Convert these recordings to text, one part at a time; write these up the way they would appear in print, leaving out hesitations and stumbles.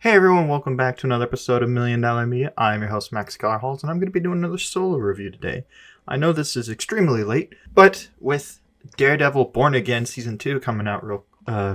Hey everyone, welcome back to another episode of Million Dollar Media. I'm your host Max Garholz, and I'm going to be doing another solo review today. I know this is extremely late, but with Daredevil Born Again Season 2 coming out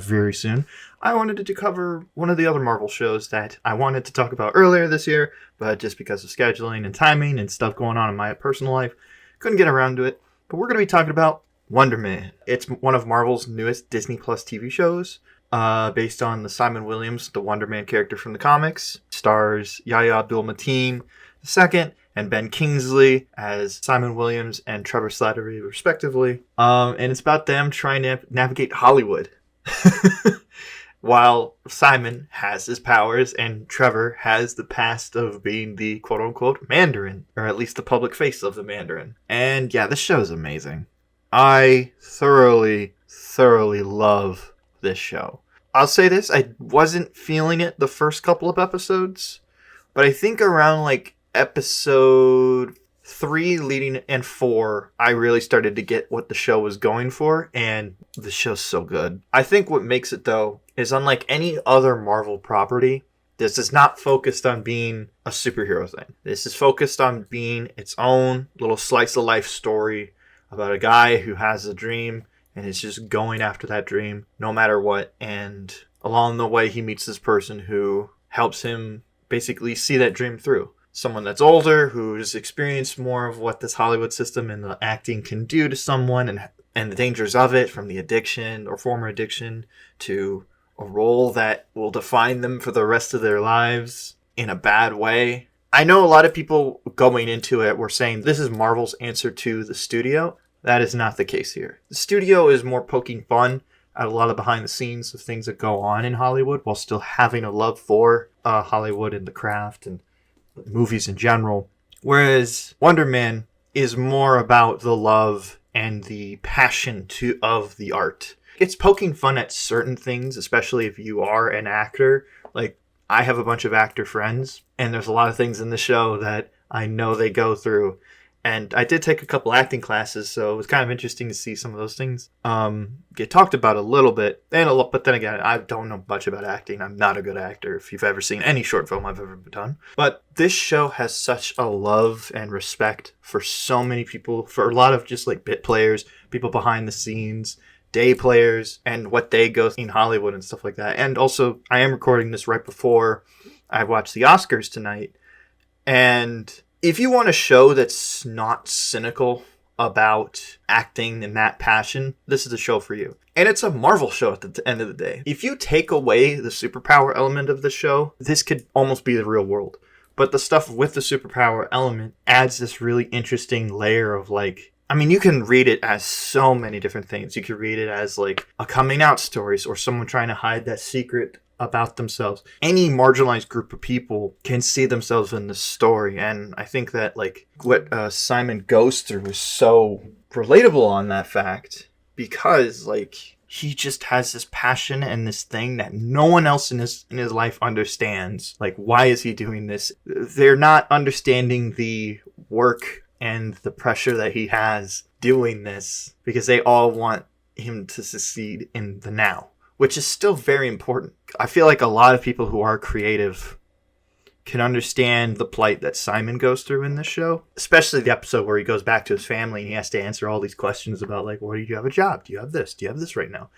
very soon, I wanted to cover one of the other Marvel shows that I wanted to talk about earlier this year, but just because of scheduling and timing and stuff going on in my personal life, couldn't get around to it. But we're going to be talking about Wonder Man. It's one of Marvel's newest Disney Plus TV shows. Based on the Simon Williams, the Wonder Man character from the comics. Stars Yahya Abdul-Mateen II and Ben Kingsley as Simon Williams and Trevor Slattery, respectively. And it's about them trying to navigate Hollywood. While Simon has his powers and Trevor has the past of being the quote-unquote Mandarin, or at least the public face of the Mandarin. And yeah, this show is amazing. I thoroughly love this show. I'll say this, I wasn't feeling it the first couple of episodes, but I think around like episode 3 leading and 4, I really started to get what the show was going for, and the show's so good. I think what makes it though is unlike any other Marvel property, this is not focused on being a superhero thing. This is focused on being its own little slice of life story about a guy who has a dream and is just going after that dream no matter what. And along the way, he meets this person who helps him basically see that dream through. Someone that's older, who's experienced more of what this Hollywood system and the acting can do to someone and the dangers of it, from the addiction or former addiction to a role that will define them for the rest of their lives in a bad way. I know a lot of people going into it were saying this is Marvel's answer to the studio. That is not the case here. The studio is more poking fun at a lot of behind the scenes of things that go on in Hollywood while still having a love for Hollywood and the craft and movies in general. Whereas Wonder Man is more about the love and the passion of the art. It's poking fun at certain things, especially if you are an actor. Like, I have a bunch of actor friends, and there's a lot of things in the show that I know they go through. And I did take a couple acting classes, so it was kind of interesting to see some of those things get talked about a little bit. But then again, I don't know much about acting. I'm not a good actor, if you've ever seen any short film I've ever done. But this show has such a love and respect for so many people, for a lot of just like bit players, people behind the scenes, day players, and what they go through in Hollywood and stuff like that. And also, I am recording this right before I watched the Oscars tonight. And if you want a show that's not cynical about acting and that passion, this is a show for you. And it's a Marvel show at the end of the day. If you take away the superpower element of the show, this could almost be the real world. But the stuff with the superpower element adds this really interesting layer of like, I mean, you can read it as so many different things. You could read it as like a coming out story or someone trying to hide that secret about themselves. Any marginalized group of people can see themselves in this story, and I think that like what Simon goes through is so relatable on that fact, because like he just has this passion and this thing that no one else in his life understands. Like, why is he doing this? They're not understanding the work and the pressure that he has doing this, because they all want him to succeed in the now, which is still very important. I feel like a lot of people who are creative can understand the plight that Simon goes through in this show, especially the episode where he goes back to his family and he has to answer all these questions about like, do you have a job? Do you have this? Do you have this right now?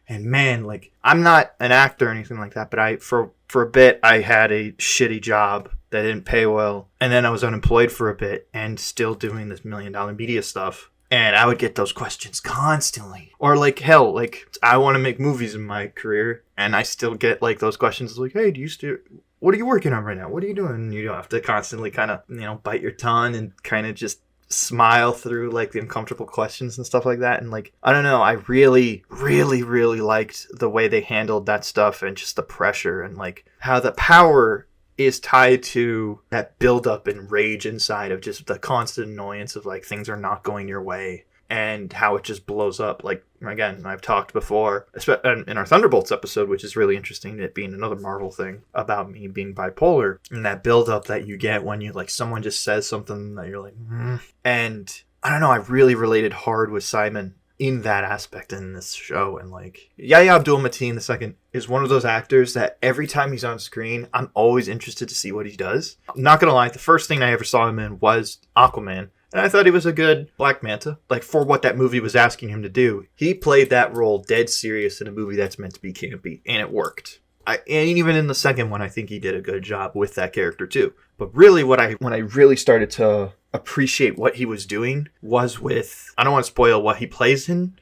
And man, like, I'm not an actor or anything like that, but for a bit, I had a shitty job that didn't pay well. And then I was unemployed for a bit and still doing this $1 million media stuff. And I would get those questions constantly. Or like, hell, like, I want to make movies in my career, and I still get like those questions like, hey, what are you working on right now? What are you doing? And you have to constantly kind of, bite your tongue and kind of just smile through like the uncomfortable questions and stuff like that. And like, I don't know, I really liked the way they handled that stuff and just the pressure and like how the power is tied to that buildup and rage inside of just the constant annoyance of like things are not going your way, and how it just blows up. Like, again, I've talked before in our Thunderbolts episode, which is really interesting, it being another Marvel thing about me being bipolar, and that buildup that you get when you like someone just says something that you're like, And I don't know, I really related hard with Simon in that aspect in this show. And like Yahya Abdul-Mateen II is one of those actors that every time he's on screen, I'm always interested to see what he does. I'm not gonna lie, the first thing I ever saw him in was Aquaman. And I thought he was a good Black Manta. Like, for what that movie was asking him to do, he played that role dead serious in a movie that's meant to be campy, and it worked. And even in the second one, I think he did a good job with that character too. But really, when I really started to appreciate what he was doing was with, I don't want to spoil what he plays in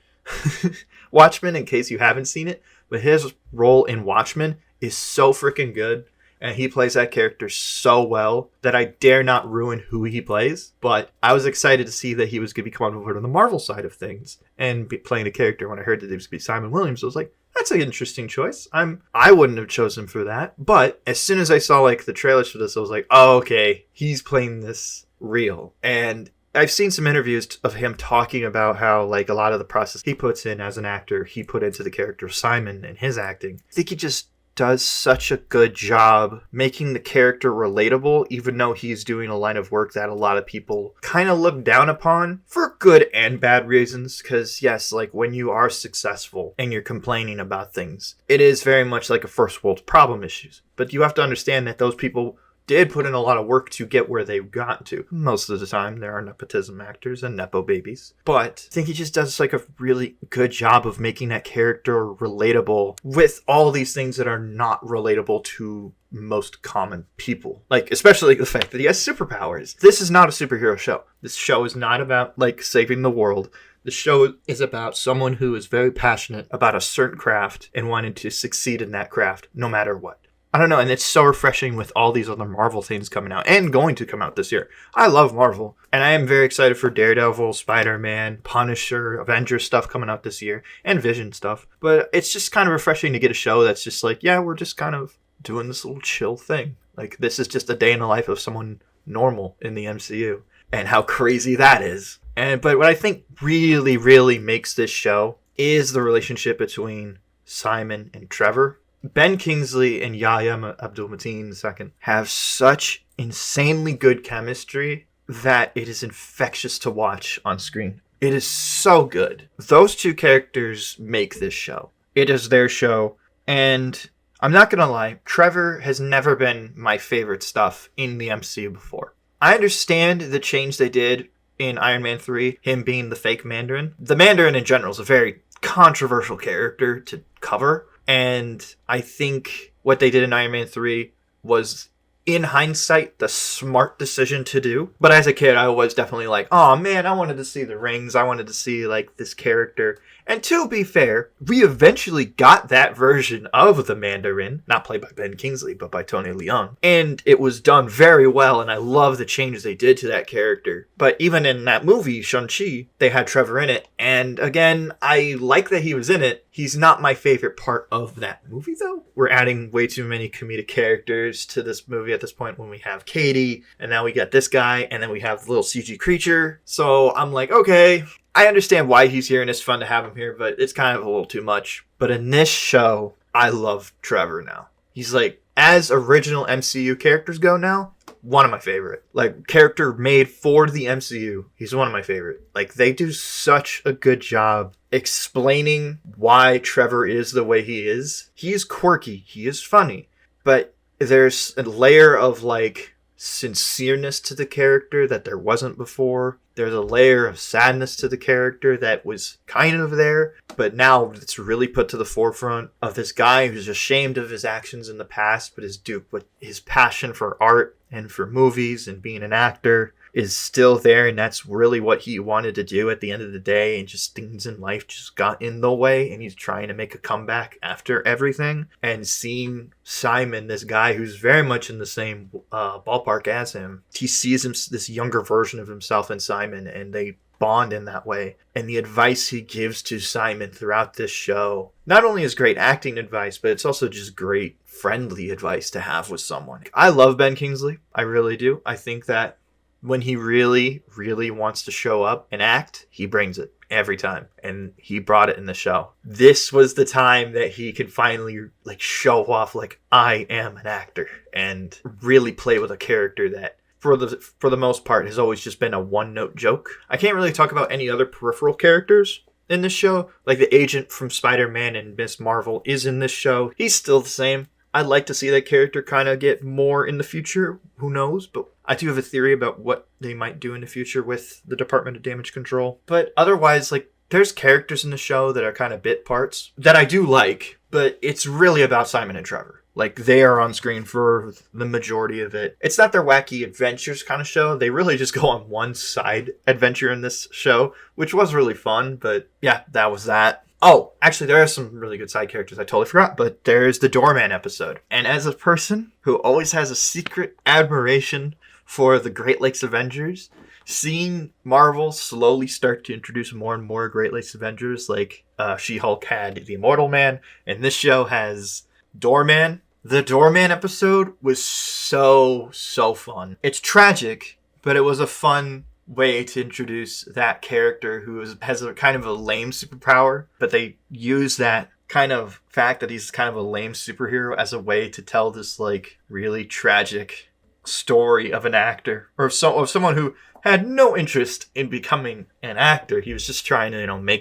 Watchmen in case you haven't seen it, but his role in Watchmen is so freaking good. And he plays that character so well that I dare not ruin who he plays. But I was excited to see that he was going to be coming over to the Marvel side of things and be playing a character. When I heard that it was going to be Simon Williams, I was like, that's an interesting choice. I wouldn't have chosen for that. But as soon as I saw like the trailers for this, I was like, oh, okay, he's playing this real. And I've seen some interviews of him talking about how like a lot of the process he puts in as an actor, he put into the character of Simon and his acting. I think he just does such a good job making the character relatable, even though he's doing a line of work that a lot of people kind of look down upon for good and bad reasons. Because yes, like when you are successful and you're complaining about things, it is very much like a first world problem issues. But you have to understand that those people did put in a lot of work to get where they got to. Most of the time, there are nepotism actors and nepo babies. But I think he just does like a really good job of making that character relatable with all these things that are not relatable to most common people. Like, especially the fact that he has superpowers. This is not a superhero show. This show is not about, like, saving the world. The show is about someone who is very passionate about a certain craft and wanting to succeed in that craft no matter what. I don't know, and it's so refreshing with all these other Marvel things coming out and going to come out this year. I love Marvel, and I am very excited for Daredevil, Spider-Man, Punisher, Avengers stuff coming out this year, and Vision stuff. But it's just kind of refreshing to get a show that's just like, yeah, we're just kind of doing this little chill thing. Like, this is just a day in the life of someone normal in the MCU, and how crazy that is. But what I think really, really makes this show is the relationship between Simon and Trevor. Ben Kingsley and Yahya Abdul-Mateen II have such insanely good chemistry that it is infectious to watch on screen. It is so good. Those two characters make this show. It is their show, and I'm not gonna lie, Trevor has never been my favorite stuff in the MCU before. I understand the change they did in Iron Man 3, him being the fake Mandarin. The Mandarin in general is a very controversial character to cover. And I think what they did in Iron Man 3 was, in hindsight, the smart decision to do. But as a kid, I was definitely like, oh man, I wanted to see the rings. I wanted to see like this character. And to be fair, we eventually got that version of the Mandarin, not played by Ben Kingsley, but by Tony Leung. And it was done very well, and I love the changes they did to that character. But even in that movie, Shang-Chi, they had Trevor in it. And again, I like that he was in it. He's not my favorite part of that movie, though. We're adding way too many comedic characters to this movie at this point when we have Katie, and now we got this guy, and then we have the little CG creature. So I'm like, okay, I understand why he's here, and it's fun to have him here, but it's kind of a little too much. But in this show, I love Trevor now. He's like, as original MCU characters go now, one of my favorite. Like, character made for the MCU, he's one of my favorite. Like, they do such a good job explaining why Trevor is the way he is. He is quirky, he is funny, but there's a layer of, like, sincereness to the character that there wasn't before. There's a layer of sadness to the character that was kind of there, but now it's really put to the forefront of this guy who's ashamed of his actions in the past, but his passion for art and for movies and being an actor is still there, and that's really what he wanted to do at the end of the day, and just things in life just got in the way, and he's trying to make a comeback after everything. And seeing Simon, this guy who's very much in the same ballpark as him, he sees him, this younger version of himself in Simon, and they bond in that way. And the advice he gives to Simon throughout this show not only is great acting advice, but it's also just great friendly advice to have with someone. I love Ben Kingsley. I really do. I think that when he really, really wants to show up and act, he brings it every time. And he brought it in the show. This was the time that he could finally like show off like, I am an actor, and really play with a character that for the most part has always just been a one-note joke. I can't really talk about any other peripheral characters, in this show. Like the agent from Spider-Man and Miss Marvel is in this show. He's still the same. I'd like to see that character kind of get more in the future. Who knows? But I do have a theory about what they might do in the future with the Department of Damage Control. But otherwise, like, there's characters in the show that are kind of bit parts that I do like, but it's really about Simon and Trevor. Like, they are on screen for the majority of it. It's not their wacky adventures kind of show. They really just go on one side adventure in this show, which was really fun. But yeah, that was that. Oh, actually, there are some really good side characters. I totally forgot. But there's the Doorman episode. And as a person who always has a secret admiration for the Great Lakes Avengers, seeing Marvel slowly start to introduce more and more Great Lakes Avengers, like She-Hulk had the Immortal Man, and this show has Doorman. The Doorman episode was so fun. It's tragic, but it was a fun way to introduce that character who has a kind of a lame superpower, but they use that kind of fact that he's kind of a lame superhero as a way to tell this like really tragic story of an actor or of someone who had no interest in becoming an actor. He was just trying to,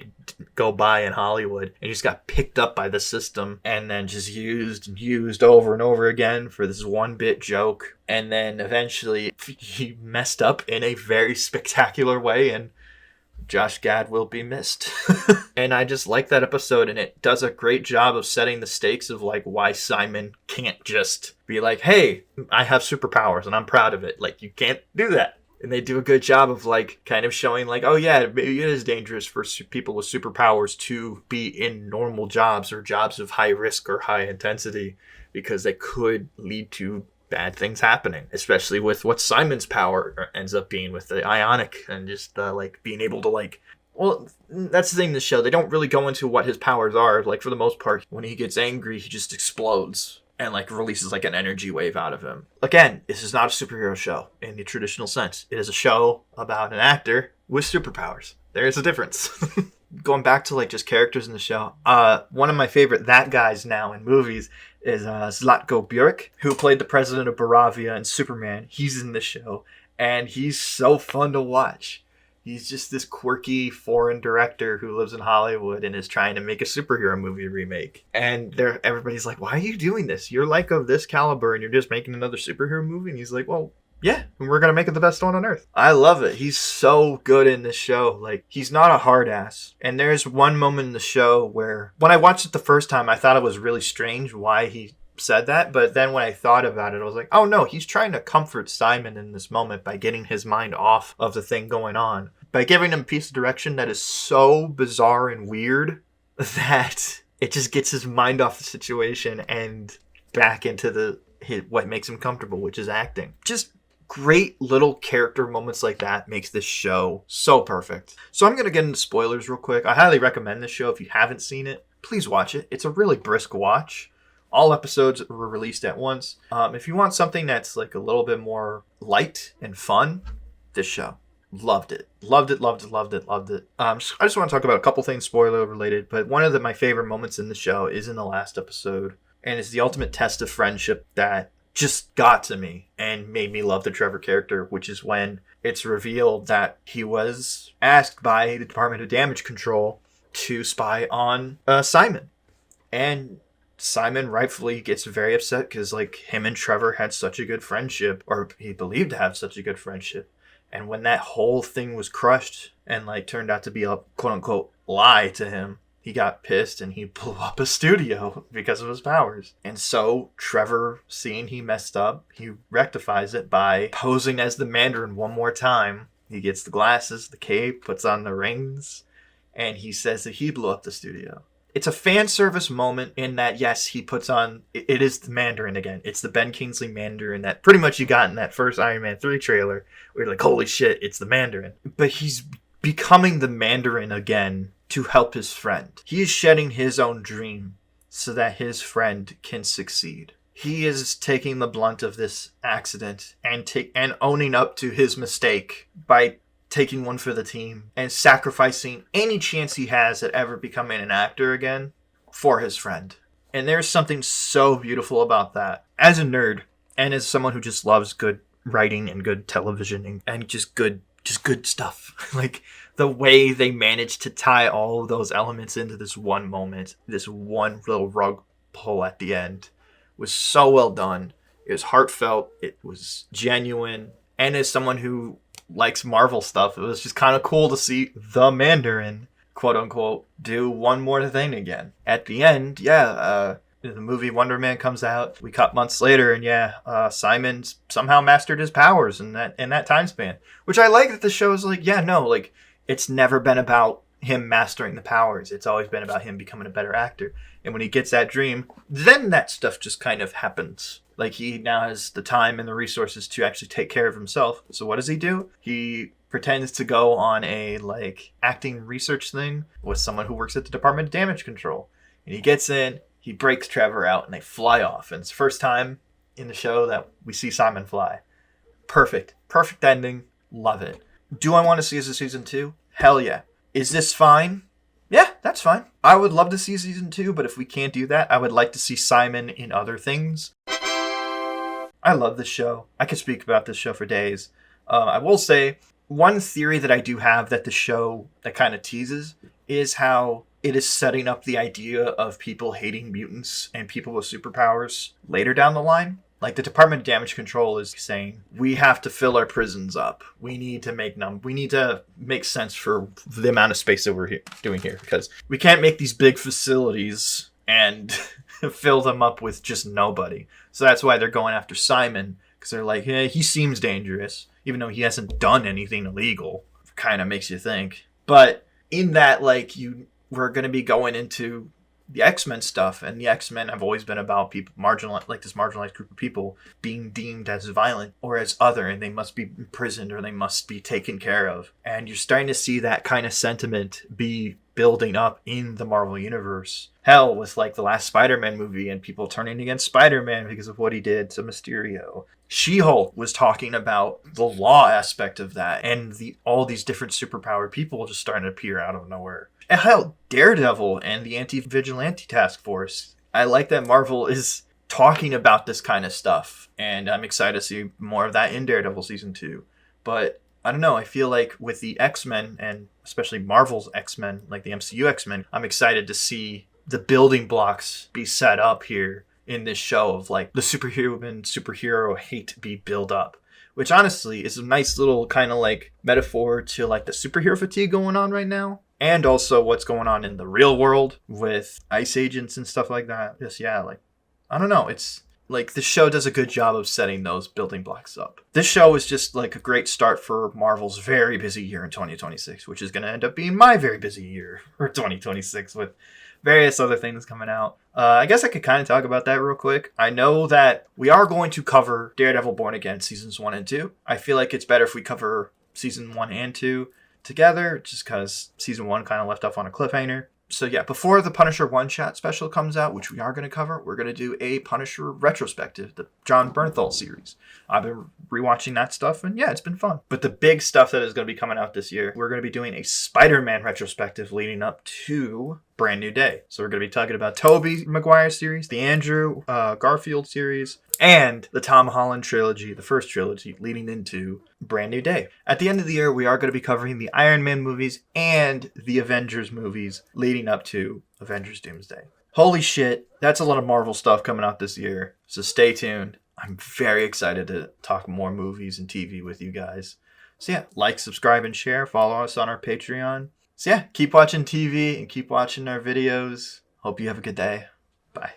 go by in Hollywood, and he just got picked up by the system and then just used over and over again for this one bit joke. And then eventually he messed up in a very spectacular way, and Josh Gad will be missed. And I just like that episode, and it does a great job of setting the stakes of like why Simon can't just be like, hey, I have superpowers and I'm proud of it. Like, you can't do that. And they do a good job of like kind of showing like, oh yeah, maybe it is dangerous for people with superpowers to be in normal jobs or jobs of high risk or high intensity, because they could lead to bad things happening, especially with what Simon's power ends up being with the ionic and just like being able to like, well, that's the thing in the show. They don't really go into what his powers are. Like, for the most part, when he gets angry, he just explodes and like releases like an energy wave out of him. Again, this is not a superhero show in the traditional sense. It is a show about an actor with superpowers. There's a difference. Going back to like just characters in the show, one of my favorite that guys now in movies is Zlatko Buric, who played the president of Baravia in Superman. He's in the show, and he's so fun to watch. He's just this quirky foreign director who lives in Hollywood and is trying to make a superhero movie remake. And everybody's like, why are you doing this? You're like of this caliber and you're just making another superhero movie? And he's like, well, yeah, and we're going to make it the best one on earth. I love it. He's so good in this show. Like, he's not a hard ass. And there's one moment in the show where, when I watched it the first time, I thought it was really strange why he said that. But then when I thought about it, I was like, oh no, he's trying to comfort Simon in this moment by getting his mind off of the thing going on. By giving him a piece of direction that is so bizarre and weird that it just gets his mind off the situation and back into what makes him comfortable, which is acting. Just great little character moments like that makes this show so perfect. So I'm going to get into spoilers real quick. I highly recommend this show. If you haven't seen it, please watch it. It's a really brisk watch. All episodes were released at once. If you want something that's like a little bit more light and fun, this show. Loved it. Loved it. I just want to talk about a couple things spoiler related, but one of my favorite moments in the show is in the last episode, and it's the ultimate test of friendship that just got to me and made me love the Trevor character, which is when it's revealed that he was asked by the Department of Damage Control to spy on Simon. And Simon rightfully gets very upset because like him and Trevor had such a good friendship, or he believed to have such a good friendship. And when that whole thing was crushed and like turned out to be a quote unquote lie to him, he got pissed and he blew up a studio because of his powers. And so Trevor, seeing he messed up, he rectifies it by posing as the Mandarin one more time. He gets the glasses, the cape, puts on the rings, and he says that he blew up the studio. It's a fan service moment in that, yes, he puts on, it is the Mandarin again. It's the Ben Kingsley Mandarin that pretty much you got in that first Iron Man 3 trailer, where you're like, holy shit, it's the Mandarin. But he's becoming the Mandarin again to help his friend. He is shedding his own dream so that his friend can succeed. He is taking the blunt of this accident and owning up to his mistake by taking one for the team and sacrificing any chance he has at ever becoming an actor again for his friend. And there's something so beautiful about that. As a nerd, and as someone who just loves good writing and good television and just good just good stuff. Like the way they managed to tie all of those elements into this one moment, this one little rug pull at the end, was so well done. It was heartfelt. It was genuine. And as someone who likes Marvel stuff, it was just kind of cool to see the Mandarin, quote unquote, do one more thing again. At the end, the movie Wonder Man comes out. We cut months later, and Simon somehow mastered his powers in that time span. Which I like that the show is like, it's never been about him mastering the powers. It's always been about him becoming a better actor. And when he gets that dream, then that stuff just kind of happens. Like, he now has the time and the resources to actually take care of himself. So what does he do? He pretends to go on a, acting research thing with someone who works at the Department of Damage Control. And he gets in, he breaks Trevor out, and they fly off. And it's the first time in the show that we see Simon fly. Perfect. Perfect ending. Love it. Do I want to see this as season 2? Hell yeah. Is this fine? Yeah, that's fine. I would love to see season 2, but if we can't do that, I would like to see Simon in other things. I love this show. I could speak about this show for days. I will say, one theory that I do have that the show that kind of teases is how it is setting up the idea of people hating mutants and people with superpowers later down the line. Like, the Department of Damage Control is saying, we have to fill our prisons up. We need to make sense for the amount of space that we're doing here, because we can't make these big facilities and fill them up with just nobody. So that's why they're going after Simon, because they're like, hey, he seems dangerous, even though he hasn't done anything illegal. Kind of makes you think. But in that, we're going to be going into the X-Men stuff, and the X-Men have always been about people this marginalized group of people being deemed as violent or as other, and they must be imprisoned or they must be taken care of. And you're starting to see that kind of sentiment be building up in the Marvel universe. Hell, with the last Spider-Man movie and people turning against Spider-Man because of what he did to Mysterio. She-Hulk was talking about the law aspect of that, and all these different superpowered people just starting to appear out of nowhere. And hell, Daredevil and the Anti-Vigilante Task Force. I like that Marvel is talking about this kind of stuff, and I'm excited to see more of that in Daredevil Season 2. But I don't know, I feel like with the X-Men, and especially Marvel's X-Men, like the MCU X-Men, I'm excited to see the building blocks be set up here in this show of the superhero hate be built up. Which honestly is a nice little kind of metaphor to the superhero fatigue going on right now. And also what's going on in the real world with ICE agents and stuff like that. I don't know. It's the show does a good job of setting those building blocks up. This show is just a great start for Marvel's very busy year in 2026, which is going to end up being my very busy year for 2026 with various other things coming out. I guess I could kind of talk about that real quick. I know that we are going to cover Daredevil Born Again seasons 1 and 2. I feel like it's better if we cover season 1 and 2 together, just because season 1 kind of left off on a cliffhanger. So yeah, before the Punisher one-shot special comes out, which we are going to cover, we're going to do a Punisher retrospective, the John Bernthal series. I've been rewatching that stuff, and yeah, it's been fun. But the big stuff that is going to be coming out this year, we're going to be doing a Spider-Man retrospective leading up to Brand New Day. So we're going to be talking about Tobey Maguire series, the Andrew Garfield series, and the Tom Holland trilogy, the first trilogy, leading into Brand New Day. At the end of the year, we are going to be covering the Iron Man movies and the Avengers movies leading up to Avengers Doomsday. Holy shit, that's a lot of Marvel stuff coming out this year, so stay tuned. I'm very excited to talk more movies and TV with you guys. So yeah, like, subscribe, and share. Follow us on our Patreon. So yeah, keep watching TV and keep watching our videos. Hope you have a good day. Bye.